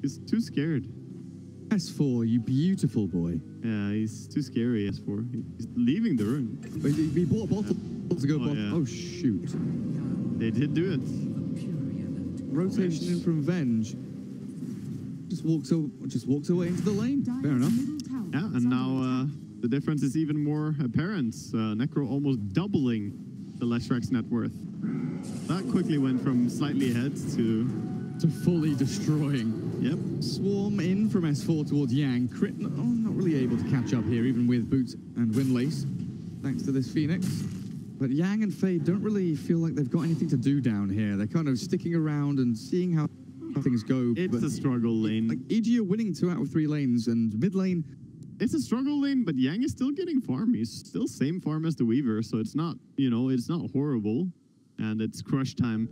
He's too scared. S4, you beautiful boy. Yeah, he's too scary, S4. He's leaving the room. He bought a bottle to go bottle. Yeah. Oh, shoot. They did do it. Rotation in from Venge. Just walks away into the lane. Fair enough. Yeah, and now the difference is even more apparent. Necro almost doubling the Leshrax's net worth. That quickly went from slightly ahead to fully destroying. Yep. Swarm in from S4 towards Yang. Crit, not really able to catch up here, even with Boots and Windlace, thanks to this Phoenix. But Yang and Fade don't really feel like they've got anything to do down here. They're kind of sticking around and seeing how things go. It's a struggle lane. Like, EG are winning 2 out of 3 lanes, and mid lane... It's a struggle lane, but Yang is still getting farm. He's still same farm as the Weaver, so it's not, you know, it's not horrible. And it's crush time.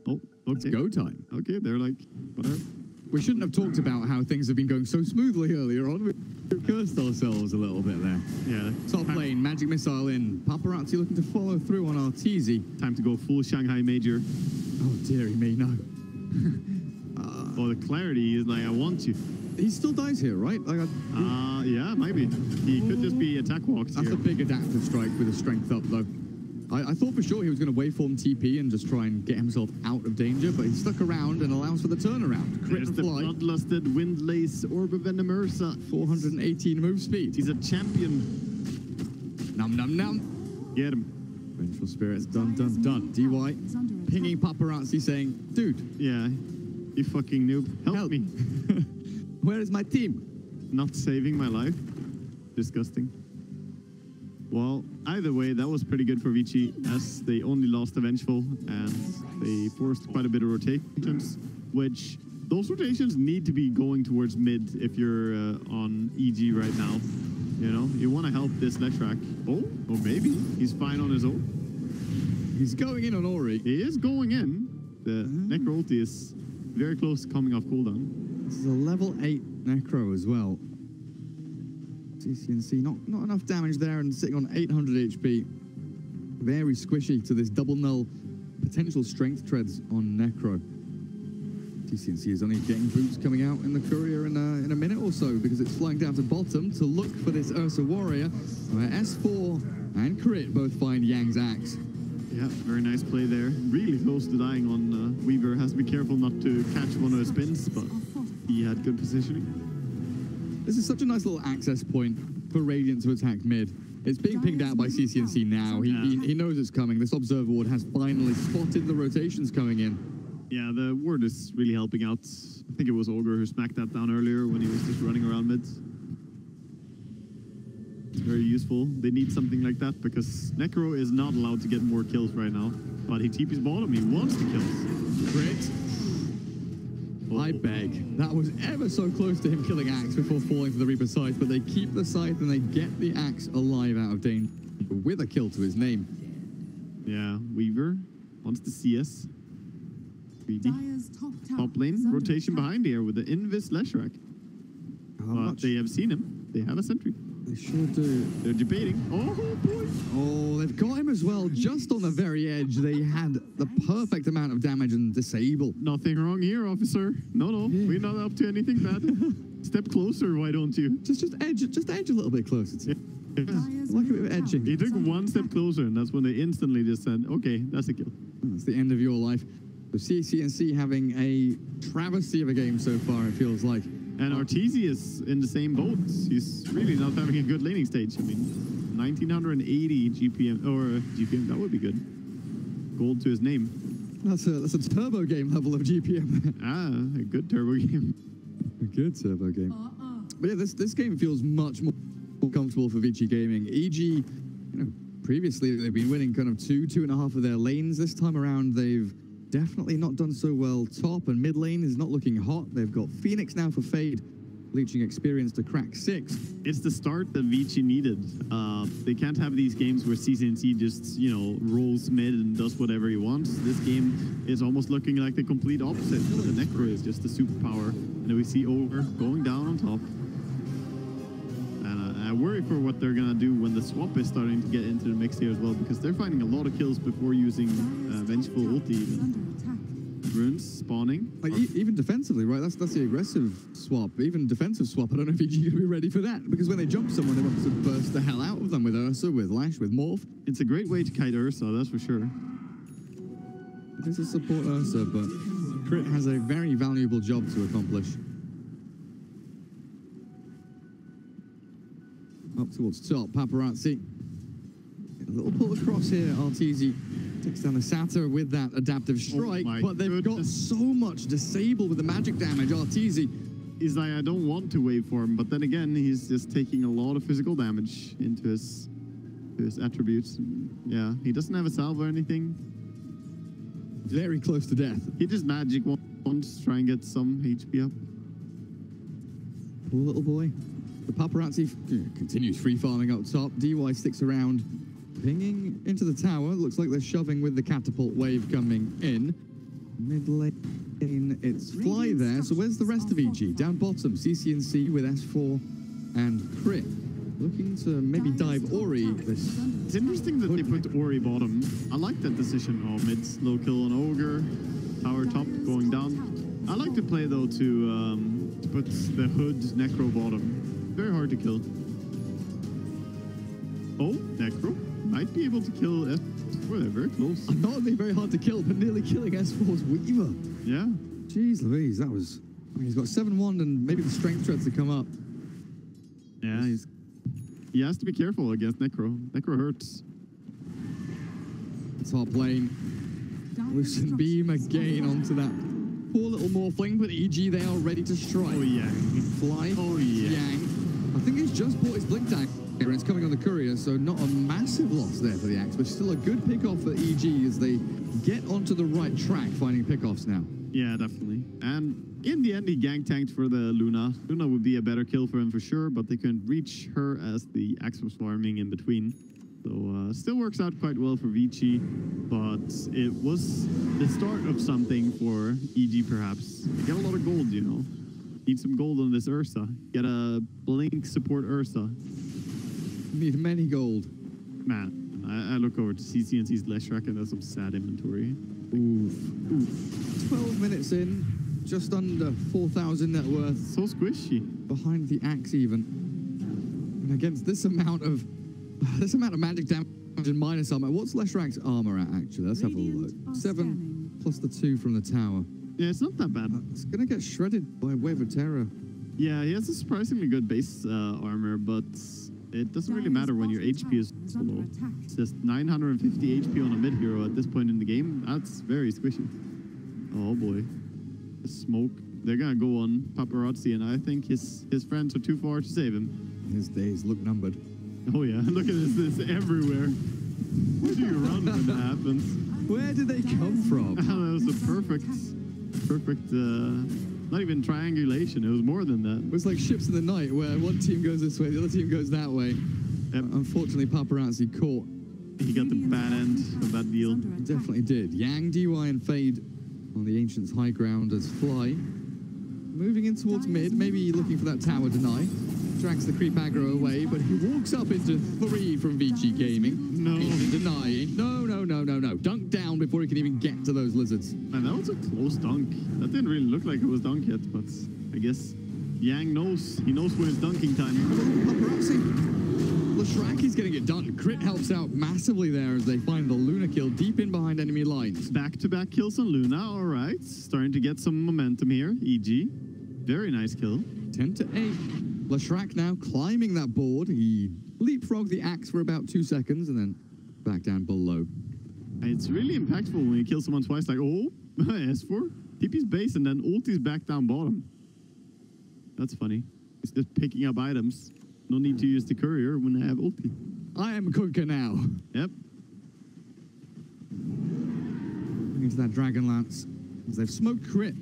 Oh, okay. It's go time. Okay, they're like... Whatever. We shouldn't have talked about how things have been going so smoothly earlier on. We cursed ourselves a little bit there. Yeah. Top lane, Magic Missile in. Paparazzi looking to follow through on Arteezy. Time to go full Shanghai Major. Oh, dearie me, no. Oh, the clarity is like, I want you. He still dies here, right? Like, yeah, maybe. He could just be attack walked That's here. a big adaptive strike with a strength up, though. I thought for sure he was going to waveform TP and just try and get himself out of danger, but he stuck around and allows for the turnaround. Crit and the fly. bloodlusted Windlace Orb of Venomursa. 418 move speed. He's a champion. Num num num. Get him. Vengeful Spirits, done. DY pinging Paparazzi saying, dude. Yeah, you fucking noob. Help me. Where is my team? Not saving my life. Disgusting. Well, either way, that was pretty good for Vici, as they only lost the Vengeful, and they forced quite a bit of rotations, which those rotations need to be going towards mid if you're on EG right now. You know, you want to help this Leshrac. Oh, or maybe he's fine on his own. He's going in on Ori. He is going in. The Necro ulti is very close to coming off cooldown. This is a level 8 Necro as well. CCNC, not enough damage there and sitting on 800 HP. Very squishy to this double null potential strength treads on Necro. CCNC is only getting boots coming out in the courier in a minute or so because it's flying down to bottom to look for this Ursa Warrior, where S4 and Crit both find Yang's axe. Yeah, very nice play there. Really close to dying on Weaver. Has to be careful not to catch one of his spins, but he had good positioning. This is such a nice little access point for Radiant to attack mid. It's being pinged out by CCNC now. He knows it's coming. This Observer Ward has finally spotted the rotations coming in. Yeah, the ward is really helping out. I think it was Ogre who smacked that down earlier when he was just running around mid. It's very useful. They need something like that because Necro is not allowed to get more kills right now. But he TP's bottom. He wants the kills. Crit. I beg. That was ever so close to him killing Axe before falling for the Reaper Scythe, but they keep the Scythe and they get the Axe alive out of danger with a kill to his name. Yeah, Weaver wants the CS. Top lane, rotation behind here with the Invis Leshrac. But they have seen him. They have a sentry. They sure do. They're debating. Oh, boy. Oh, they've got him as well, just on the very edge. They had the perfect amount of damage and disable. Nothing wrong here, officer. No, yeah. We're not up to anything bad. Step closer, why don't you? Just edge a little bit closer to yeah. Like a bit of edging. He took one step closer, and that's when they instantly just said, okay, that's a kill. That's the end of your life. So CCNC having a travesty of a game so far, it feels like. And Arteezy is in the same boat. He's really not having a good laning stage. I mean, 1980 GPM, or GPM, that would be good. Gold to his name. That's a turbo game level of GPM. A good turbo game. A good turbo game. But yeah, this game feels much more comfortable for Vici Gaming. EG, you know, previously they've been winning kind of 2.5 of their lanes. This time around, they've definitely not done so well. Top and mid lane is not looking hot. They've got Phoenix now for Fade. Bleaching experience to crack 6. It's the start that Vici needed. They can't have these games where CCNC just, you know, rolls mid and does whatever he wants. This game is almost looking like the complete opposite. The Necro is just a superpower. And then we see Ogre going down on top. And I worry for what they're going to do when the swap is starting to get into the mix here as well, because they're finding a lot of kills before using Vengeful ulti even. runes spawning. Like, even defensively, right? That's the aggressive swap. Even defensive swap, I don't know if EG going to be ready for that. Because when they jump someone, they want to burst the hell out of them with Ursa, with Lash, with Morph. It's a great way to kite Ursa, that's for sure. It is a support Ursa, but Crit has a very valuable job to accomplish. Up towards top, Paparazzi. A little pull across here, Arteezy takes down the Satyr with that adaptive strike, but they've got so much disable with the magic damage. Arteezy is like, I don't want to wait for him, but then again, he's just taking a lot of physical damage into his attributes. Yeah, he doesn't have a salve or anything. Very close to death. He just magic once to try and get some HP up. Poor little boy. The Paparazzi continues free farming up top. DY sticks around, pinging into the tower. Looks like they're shoving with the catapult wave coming in. Mid lane, it's Fly there. So where's the rest of EG? Down bottom, CCNC with S4 and Crit. Looking to maybe dive Ori. It's interesting that they put Ori bottom. I like that decision. Oh, mid slow kill on Ogre. Tower top going down. I like to play though to put the Hood Necro bottom. Very hard to kill. Oh, Necro might be able to kill S4. They're very close. Not only very hard to kill, but nearly killing S4's Weaver. Yeah. Jeez Louise, that was... I mean, he's got 7-1 and maybe the strength threads to come up. Yeah, he has to be careful against Necro. Necro hurts. Top lane. Lucent Beam again onto that poor little Morphling, but EG, they are ready to strike. Oh, yeah. Fly. Oh, yeah. Yang. I think he's just bought his Blink Dagger and it's coming on the Courier, so not a massive loss there for the Axe, but still a good pickoff for EG as they get onto the right track, finding pickoffs now. Yeah, definitely. And in the end, he gang tanked for the Luna. Luna would be a better kill for him for sure, but they couldn't reach her as the Axe was farming in between. So still works out quite well for Vici, but it was the start of something for EG perhaps. They get a lot of gold, you know. Need some gold on this Ursa. Get a Blink support Ursa. Need many gold. Man, I look over to CCNC's Leshrac and there's some sad inventory. Oof. Oof. 12 minutes in, just under 4,000 net worth. So squishy. Behind the Axe even. And against this amount of magic damage and minus armor. What's Leshrac's armor at, actually? Let's have a look. 7 plus the 2 from the tower. Yeah, it's not that bad. It's going to get shredded by Wave of Terror. Yeah, he has a surprisingly good base armor, but it doesn't really matter when your HP is so low. It's just 950 HP on a mid-hero at this point in the game. That's very squishy. Oh boy. The smoke. They're going to go on Paparazzi, and I think his friends are too far to save him. His days look numbered. Oh yeah, look at this everywhere. Where do you run when that happens? Where did they come from? That was a perfect, not even triangulation, it was more than that. It was like ships in the night where one team goes this way, the other team goes that way. Yep. Unfortunately, Paparazzi caught. He got the bad end of that deal. He definitely did. Yang, DY, and Fade on the Ancients' high ground as Fly. Moving in towards mid, maybe looking for that tower deny. Drags the creep aggro away, but he walks up into 3 from VG Gaming. No. Denying. No. Dunk down before he can even get to those lizards. Man, that was a close dunk. That didn't really look like it was dunk yet, but I guess Yang knows. He knows when it's dunking time. Paparazzi. Leshrac is getting it done. Crit helps out massively there as they find the Luna kill deep in behind enemy lines. Back-to-back kills on Luna, all right. Starting to get some momentum here, EG. Very nice kill. 10 to 8. Leshrac now climbing that board. He leapfrogged the Axe for about 2 seconds and then back down below. It's really impactful when you kill someone twice, like, oh, S4, TP's base and then ulti's back down bottom. That's funny. It's just picking up items. No need to use the courier when I have ulti. I am Kunkka now. Yep. Into that Dragon Lance. As they've smoked Crit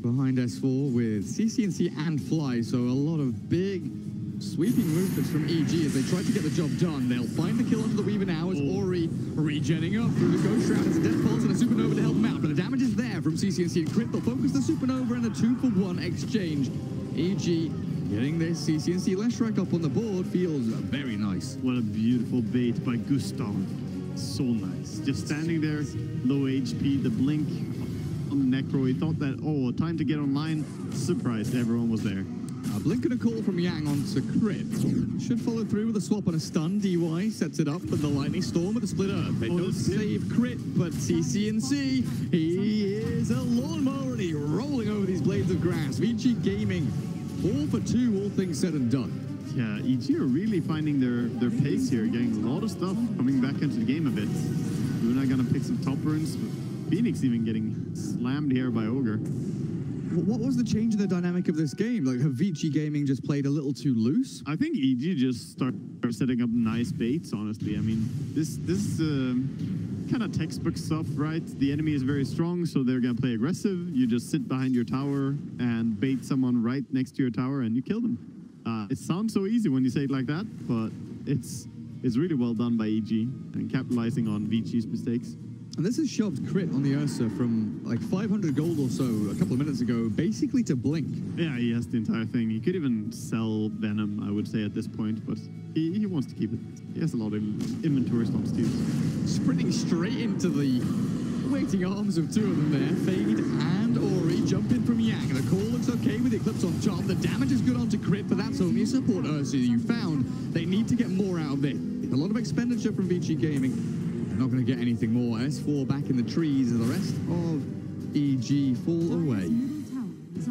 behind S4 with CCNC and Fly, so a lot of big sweeping movements from EG as they try to get the job done. They'll find the kill onto the Weaver now as Ori regenning up through the Ghost Shroud. Has a Death Pulse and a Supernova to help him out, but the damage is there from CCNC and Crit. They'll focus the Supernova and the 2-for-1 exchange. EG getting this CCNC Leshrac up on the board feels very nice. What a beautiful bait by Gustav. So nice. Just standing there, low HP, the blink on Necro. He thought that, oh, time to get online. Surprised, everyone was there. A blink and a call from Yang onto Crit. Should follow through with a swap on a stun. DY sets it up for the Lightning Storm with a split earth. They don't save Crit, but CCNC, he is a lawnmower and he's rolling over these blades of grass. VG Gaming, 4 for 2, all things said and done. Yeah, EG are really finding their pace here, getting a lot of stuff coming back into the game a bit. Luna gonna pick some top runes. Phoenix even getting slammed here by Ogre. What was the change in the dynamic of this game? Like, have VG Gaming just played a little too loose? I think EG just started setting up nice baits, honestly. I mean, this kind of textbook stuff, right? The enemy is very strong, so they're going to play aggressive. You just sit behind your tower and bait someone right next to your tower and you kill them. It sounds so easy when you say it like that, but it's really well done by EG and capitalizing on VG's mistakes. And this has shoved Crit on the Ursa from like 500 gold or so a couple of minutes ago, basically to blink. Yeah, he has the entire thing. He could even sell Venom, I would say, at this point, but he wants to keep it. He has a lot of inventory slots to use. Sprinting straight into the waiting arms of two of them there. Fade and Ori jump in from Yang. The call looks okay with Eclipse on top. The damage is good onto Crit, but that's only a support Ursa you found. They need to get more out of it. A lot of expenditure from VG Gaming. Not going to get anything more. S4 back in the trees, and the rest of EG fall away.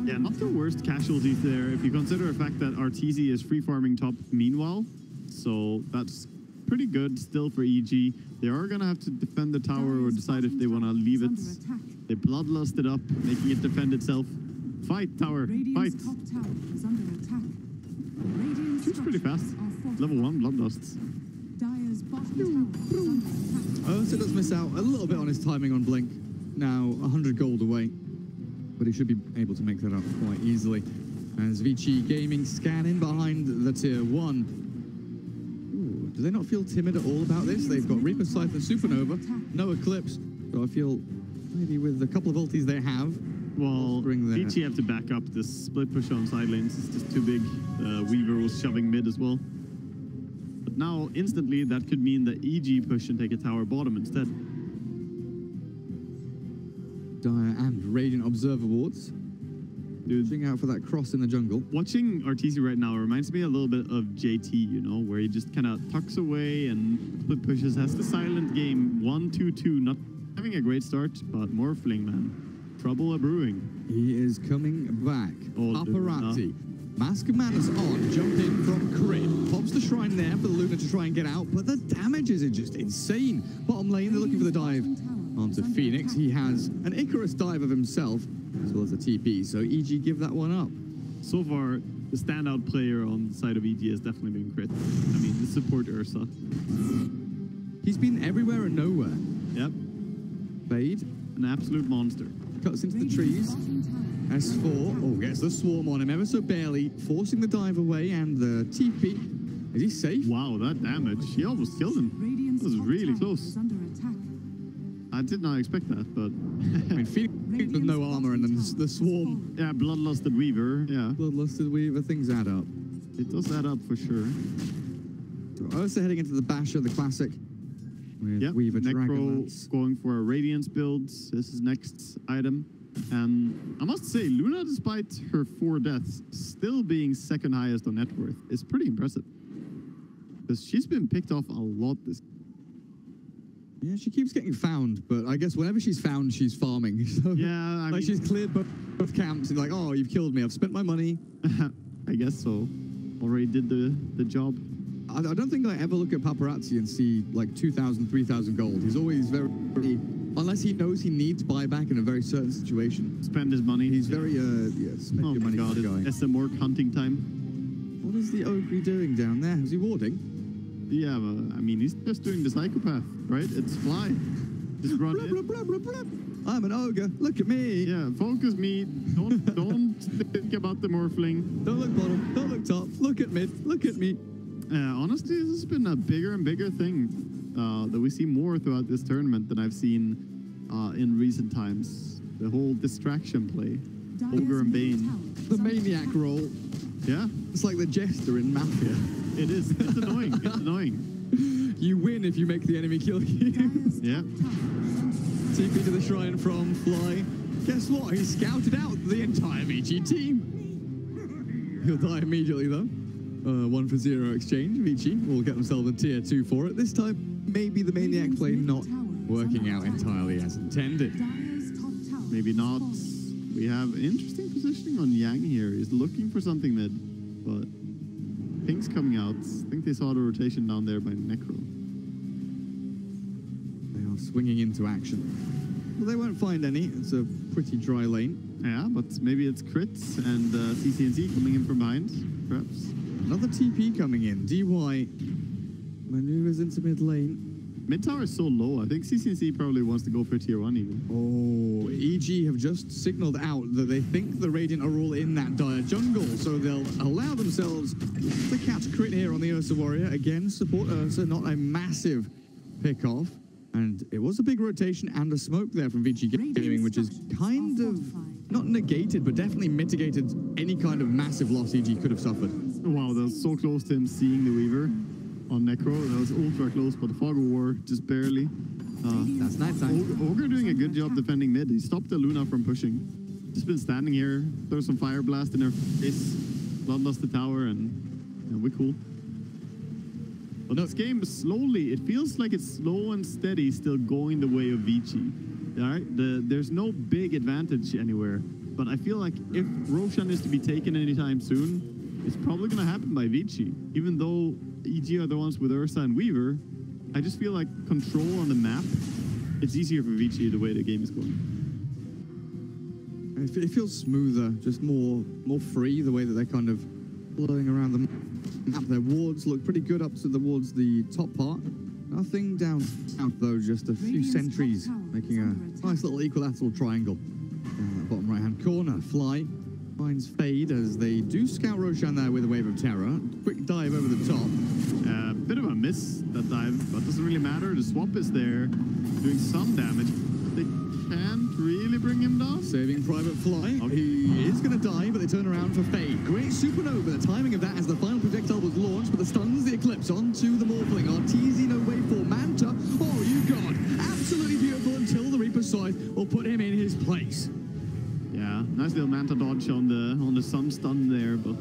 Yeah, not the worst casualties there if you consider the fact that Arteezy is free farming top meanwhile. So that's pretty good still for EG. They are going to have to defend the tower or decide if they want to leave it. They bloodlust it up, making it defend itself. Fight, tower, fight. Shoots pretty fast. Level 1 bloodlusts. Ursa does miss out a little bit on his timing on Blink. Now 100 gold away, but he should be able to make that up quite easily. As VG Gaming scan in behind the tier 1. Ooh, do they not feel timid at all about this? They've got Reaper Scythe and Supernova, no Eclipse, so I feel maybe with a couple of ultis they have. Well, VG have to back up. This split push on side lanes is just too big. Weaver was shoving mid as well. But now, instantly, that could mean that EG push and take a tower bottom instead. Dire and Radiant Observer wards. Dude, looking out for that cross in the jungle. Watching Arteezy right now reminds me a little bit of JT, you know, where he just kind of tucks away and split pushes, has the silent game, 1-2-2, not having a great start, but Morphling, man. Trouble a-brewing. He is coming back. Oh, Paparazzi. Mask of Madness on, jump in from Crit. Pops the shrine there for the Luna to try and get out, but the damages are just insane. Bottom lane, they're looking for the dive onto Phoenix. He has an Icarus dive of himself, as well as a TP, so EG give that one up. So far, the standout player on the side of EG has definitely been Crit. I mean, the support Ursa. He's been everywhere and nowhere. Yep. Fade. An absolute monster. Cuts into the trees. S4, oh, gets the swarm on him ever so barely, forcing the dive away, and the TP. Is he safe? Wow, that damage. He almost killed him. That was really close. I did not expect that, but... I mean, Phoenix with no armor and then the swarm. Yeah, Bloodlusted Weaver, yeah. Bloodlusted Weaver, things add up. It does add up for sure. So Ursa heading into the Basher, the classic. With Weaver Necro going for a Radiance build. This is next item. And I must say, Luna, despite her 4 deaths, still being second highest on net worth, is pretty impressive. Because she's been picked off a lot this. Yeah, she keeps getting found, but I guess whenever she's found, she's farming. So, yeah, I mean, she's cleared both camps and like, oh, you've killed me. I've spent my money. I guess so. Already did the job. I don't think I ever look at Paparazzi and see like 2,000, 3,000 gold. He's always very, unless he knows he needs buyback in a very certain situation. Spend his money. He's very, spend your money. Oh my god, it's SMORC hunting time. What is the Ogre doing down there? Is he warding? Yeah, I mean, he's just doing the psychopath, right? It's fly. Just run in. Blah, blah, blah, blah. I'm an ogre. Look at me. Yeah, focus me. Don't think about the Morphling. Don't look bottom. Don't look top. Look at mid. Look at me. Honestly, this has been a bigger and bigger thing that we see more throughout this tournament than I've seen in recent times. The whole distraction play. Ogre and Bane. The maniac role. Yeah. It's like the jester in Mafia. It is. It's annoying. It's annoying. You win if you make the enemy kill you. Yeah. TP to the shrine from Fly. Guess what? He scouted out the entire VG team. He'll die immediately, though. 1-for-0 exchange. VG will get themselves a tier 2 for it. This time, maybe the Maniac play not working out entirely as intended. Maybe not. We have interesting positioning on Yang here. He's looking for something mid, but Pink's coming out. I think they saw the rotation down there by Necro. They are swinging into action. Well, they won't find any. It's a pretty dry lane. Yeah, but maybe it's crits and CCNC coming in from behind, perhaps. Another TP coming in. DY maneuvers into mid lane. Mid tower is so low. I think CCNC probably wants to go for tier 1 even. Oh, EG have just signaled out that they think the Radiant are all in that dire jungle, so they'll allow themselves to catch crit here on the Ursa Warrior. Again, support Ursa, not a massive pick-off. And it was a big rotation and a smoke there from VG Gaming, which is kind of not negated, but definitely mitigated any kind of massive loss EG could have suffered. Wow, that was so close to him seeing the Weaver on Necro. That was ultra close, but the Fog of War just barely. That's nice time. Ogre doing a good job defending mid. He stopped the Luna from pushing. Just been standing here, throw some Fire Blast in her face, bloodlust the tower, and we're cool. But this game slowly, it feels like it's slow and steady still going the way of VG. All right, there's no big advantage anywhere. But I feel like if Roshan is to be taken anytime soon, it's probably going to happen by VG. Even though EG are the ones with Ursa and Weaver, I just feel like control on the map, it's easier for VG the way the game is going. It feels smoother, just more free, the way that they're kind of blowing around the map. Their wards look pretty good up towards the top part. Nothing down south though, just a few sentries making a nice little equilateral triangle. Down that bottom right hand corner, Fly finds Fade as they do scout Roshan there with a wave of terror. Quick dive over the top. Bit of a miss, that dive, but doesn't really matter. The swap is there, doing some damage. They can't really bring him down. Saving Private Fly. Okay. He is going to die, but they turn around for Fade. Great supernova. The timing of that as the final projectile was launched, but the stuns the Eclipse onto the Morphling. Arteezy, no way for Manta. Oh, you God. Absolutely beautiful until the Reaper Scythe will put him in his place. Yeah, nice little Manta dodge on the sun stun there, but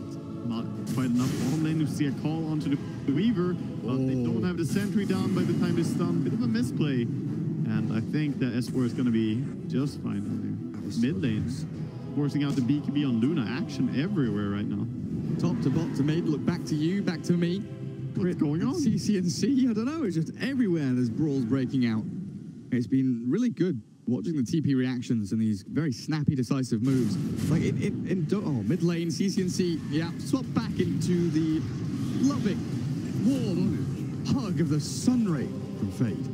not quite enough. Bottom lane to see a call onto the Weaver, but they don't have the sentry down by the time they stun. Bit of a misplay. And I think the S4 is going to be just fine down there. Mid lanes, forcing out the BKB on Luna. Action everywhere right now. Top to bot to mid, look back to you, back to me. What's going on? CCNC, I don't know, it's just everywhere there's brawls breaking out. It's been really good watching the TP reactions and these very snappy, decisive moves. Like mid lane, CCNC, yeah, swap back into the loving, warm hug of the Sunray from Fade.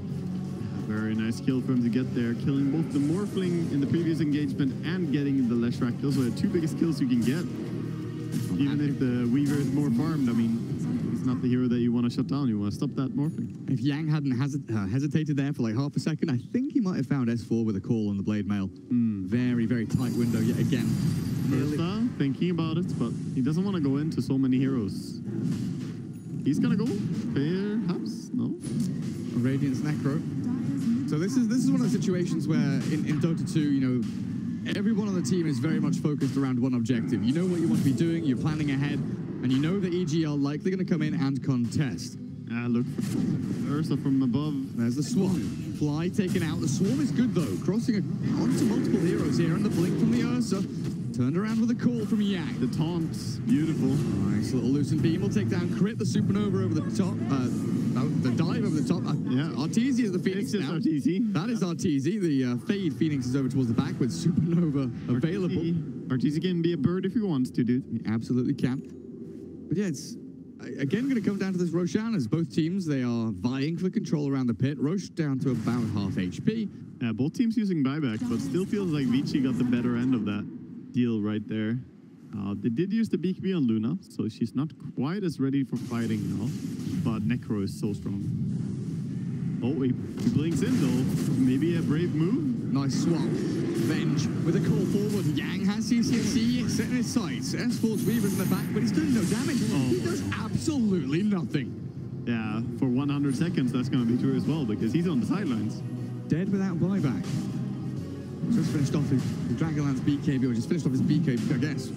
Very nice kill for him to get there, killing both the Morphling in the previous engagement and getting the Leshrac. Those are the two biggest kills you can get. Even if the Weaver is more farmed, I mean, he's not the hero that you want to shut down. You want to stop that Morphling. If Yang hadn't hesitated there for like half a second, I think he might have found S4 with a call on the Blade Mail. Very, very tight window yet again. Ursa thinking about it, but he doesn't want to go into so many heroes. He's gonna go, perhaps, no? Radiant's Necro. So this is one of the situations where in Dota 2, you know, everyone on the team is very much focused around one objective. You know what you want to be doing, you're planning ahead, and you know that EG are likely going to come in and contest. Look for Ursa from above. There's the Swarm. Fly taken out. The Swarm is good though, crossing onto multiple heroes here, and the blink from the Ursa. Turned around with a call from Yang. The taunt, beautiful. Nice little loosened beam will take down Crit, the supernova over the top. The dive over the top. Yeah. Arteezy is the Phoenix now. Arteezy. That is Arteezy. The Fade Phoenix is over towards the back with supernova available. Arteezy can be a bird if he wants to, dude. He absolutely can. But yeah, it's again going to come down to this Roshan as both teams, they are vying for control around the pit. Rosh down to about half HP. Yeah, both teams using buyback, but still feels like Vici got the better end of that deal right there. They did use the BKB on Luna, so she's not quite as ready for fighting now. But Necro is so strong. Oh, he blinks in though. Maybe a brave move. Nice swap. Venge with a call forward. Yang has CCNC setting his sights. S4's Weaver's in the back, but he's doing no damage. He does absolutely nothing. Yeah, for 100 seconds that's going to be true as well, because he's on the sidelines. Dead without buyback. Just finished off his Dragonlance BKB, or just finished off his BKB, I guess.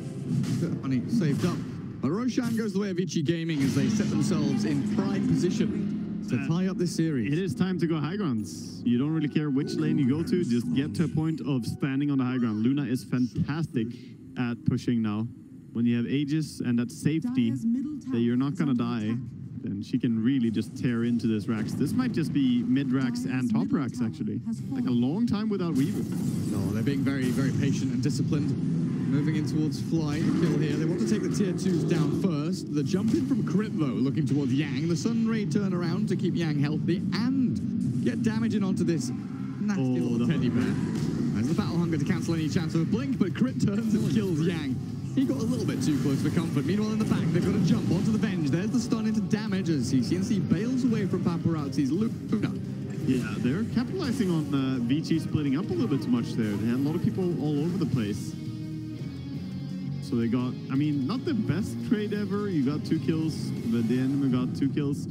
Money saved up. But Roshan goes the way of VG Gaming as they set themselves in prime position to tie up this series. It is time to go high grounds. You don't really care which lane you go to, just get to a point of standing on the high ground. Luna is fantastic at pushing now. When you have Aegis and that safety that you're not gonna die, then she can really just tear into this Rax. This might just be mid Rax and top Rax actually. Like a long time without Weaver. No, they're being very, very patient and disciplined. Moving in towards Fly, the kill here. They want to take the tier 2s down first. The jump in from Crit though, looking towards Yang. The Sunray turn around to keep Yang healthy and get damage in onto this nasty little teddy bear. There's the Battle Hunger to cancel any chance of a blink, but Crit turns and kills Yang. He got a little bit too close for comfort. Meanwhile, in the back, they've got to jump onto the Venge. There's the stun into damage as CCNC bails away from Paparazzi's Luna. Yeah, they're capitalizing on VG splitting up a little bit too much there. They had a lot of people all over the place. So they got, I mean, not the best trade ever. You got 2 kills, but the enemy got 2 kills.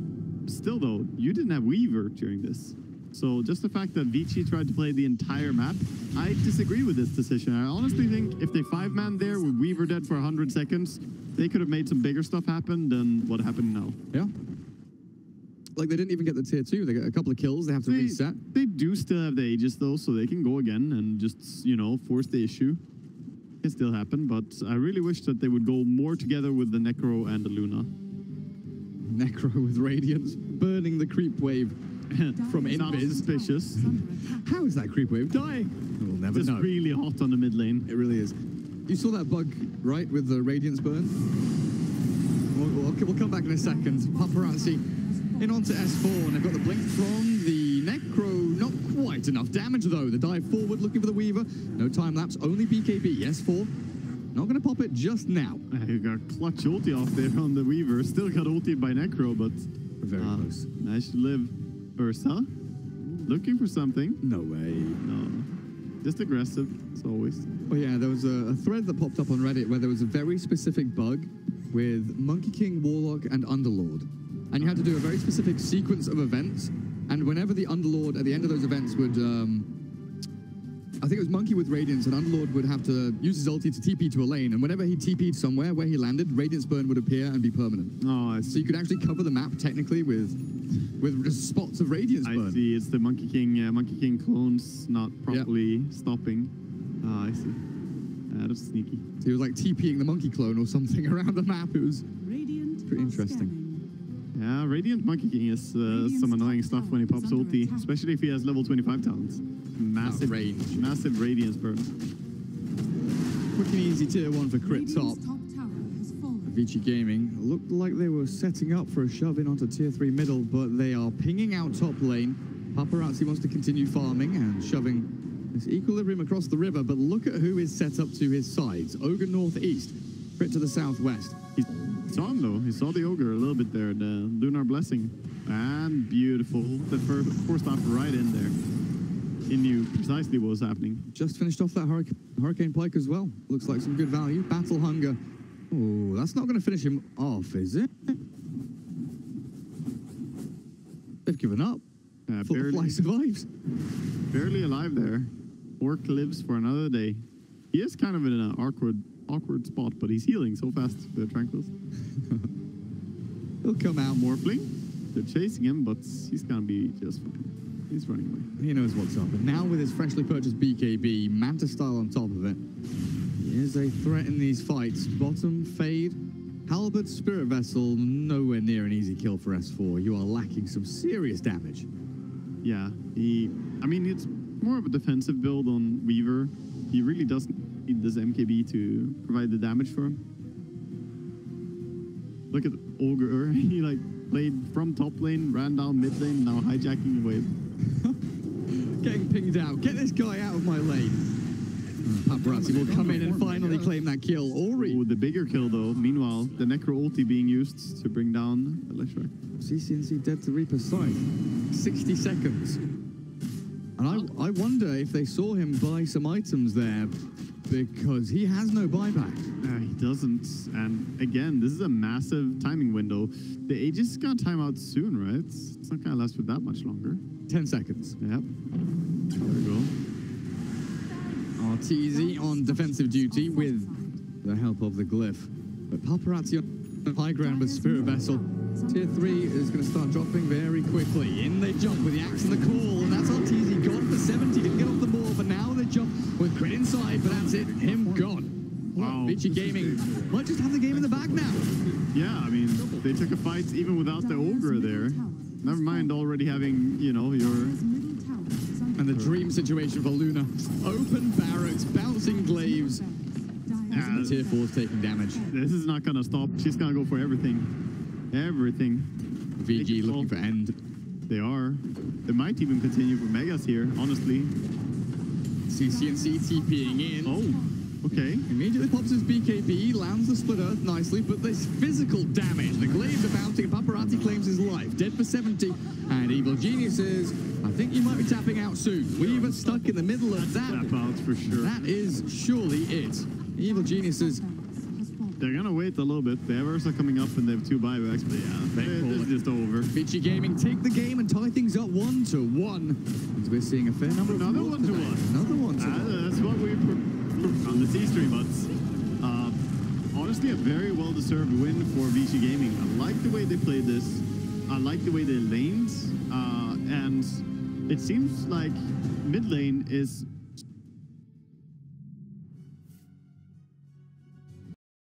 Still, though, you didn't have Weaver during this. So just the fact that VG tried to play the entire map, I disagree with this decision. I honestly think if they 5-man there with Weaver dead for 100 seconds, they could have made some bigger stuff happen than what happened now. Yeah. Like, they didn't even get the tier 2. They got a couple of kills. They have to reset. They do still have the Aegis, though, so they can go again and just, you know, force the issue. It still happen, but I really wish that they would go more together with the Necro and the Luna. Necro with Radiance, burning the creep wave from Invis. Not suspicious. How is that creep wave dying? We'll never know. It's really hot on the mid lane. It really is. You saw that bug, right, with the Radiance burn? We'll come back in a second. Paparazzi in onto S4, and they've got the blink from the Necro. Not quite enough damage, though. The dive forward, looking for the Weaver. No time lapse, only BKB. S4. Not going to pop it just now. You got clutch ulti off there on the Weaver. Still got ultied by Necro, but very close. Nice to live. Ursa, looking for something. No way. No. Just aggressive, as always. Oh yeah, there was a thread that popped up on Reddit where there was a very specific bug with Monkey King, Warlock, and Underlord. And you had to do a very specific sequence of events. And whenever the Underlord, at the end of those events, would... I think it was Monkey with Radiance, and Underlord would have to use his ulti to TP to a lane, and whenever he TP'd somewhere where he landed, Radiance Burn would appear and be permanent. Oh, I see. So you could actually cover the map technically with just spots of Radiance Burn. I see. It's the Monkey King clones not properly stopping. Oh, I see. That's sneaky. So he was like TPing the Monkey clone or something around the map. It was pretty interesting. Yeah, Radiant Monkey King is some annoying stuff when he pops ulti, especially if he has level 25 talents. Massive range. Massive Radiance burn. Quick and easy tier 1 for Crit top. VG Gaming looked like they were setting up for a shove in onto tier 3 middle, but they are pinging out top lane. Paparazzi wants to continue farming and shoving this equilibrium across the river, but look at who is set up to his sides. Ogre northeast, Crit to the southwest. He saw him though. He saw the Ogre a little bit there, the Lunar Blessing. And beautiful. The forced off right in there. He knew precisely what was happening. Just finished off that Hurricane Pike as well. Looks like some good value. Battle Hunger. Oh, that's not going to finish him off, is it? They've given up. Fly survives. Barely alive there. Orc lives for another day. He is kind of in an awkward spot, but he's healing so fast with the Tranquils. He'll come out Morphling. They're chasing him, but he's going to be just fine. He's running away. He knows what's up. And now with his freshly purchased BKB, Manta style on top of it, he is a threat in these fights. Bottom, Fade, Halberd, Spirit Vessel, nowhere near an easy kill for S4. You are lacking some serious damage. Yeah, I mean, it's more of a defensive build on Weaver. He really doesn't need this MKB to provide the damage for him. Look at Ogre. He like played from top lane, ran down mid lane, now hijacking the wave. Getting pinged out. Get this guy out of my lane. Paparazzi will come in and finally claim that kill. Ori. Oh, the bigger kill though. Meanwhile, the Necro ulti being used to bring down the Leshrac. CCNC dead to Reaper's side. 60 seconds. And I wonder if they saw him buy some items there, because he has no buyback. He doesn't. And again, this is a massive timing window. The Aegis got time out soon, right? It's not going to last for that much longer. 10 seconds. Yep. There we go. RTZ on defensive duty with the help of the glyph. But Paparazzi on high ground with Spirit Vessel. Tier 3 is going to start dropping very quickly. In they jump with the axe and the call, and that's RTZ gone for 70. Didn't get off the ball, but now they jump with Crit inside, but that's it. Him gone. Wow. VG Gaming might just have the game in the bag now. Yeah, I mean, they took a fight even without the Ogre there. Never mind already having, you know, your... And the dream situation for Luna. Open barracks, bouncing glaives. And Tier 4 is taking damage. This is not going to stop. She's going to go for everything. Everything. VG looking for end. They are. They might even continue for Megas here, honestly. CCNC TPing in. Oh, okay. Immediately pops his BKB, lands the split earth nicely, but there's physical damage. The glaives are bouncing, and Paparazzi claims his life. Dead for 70. And Evil Geniuses, I think you might be tapping out soon. Weaver stuck in the middle of that. Tap out for sure. That is surely it. Evil Geniuses. They're going to wait a little bit. The Evers are coming up and they have 2 buybacks, but yeah, it's just over. VG Gaming take the game and tie things up 1-1. As we're seeing a fair number of... Another 1-1. Another 1-1. That's what we on the C-Stream, but honestly, a very well-deserved win for VG Gaming. I like the way they played this. I like the way they laned. And it seems like mid lane is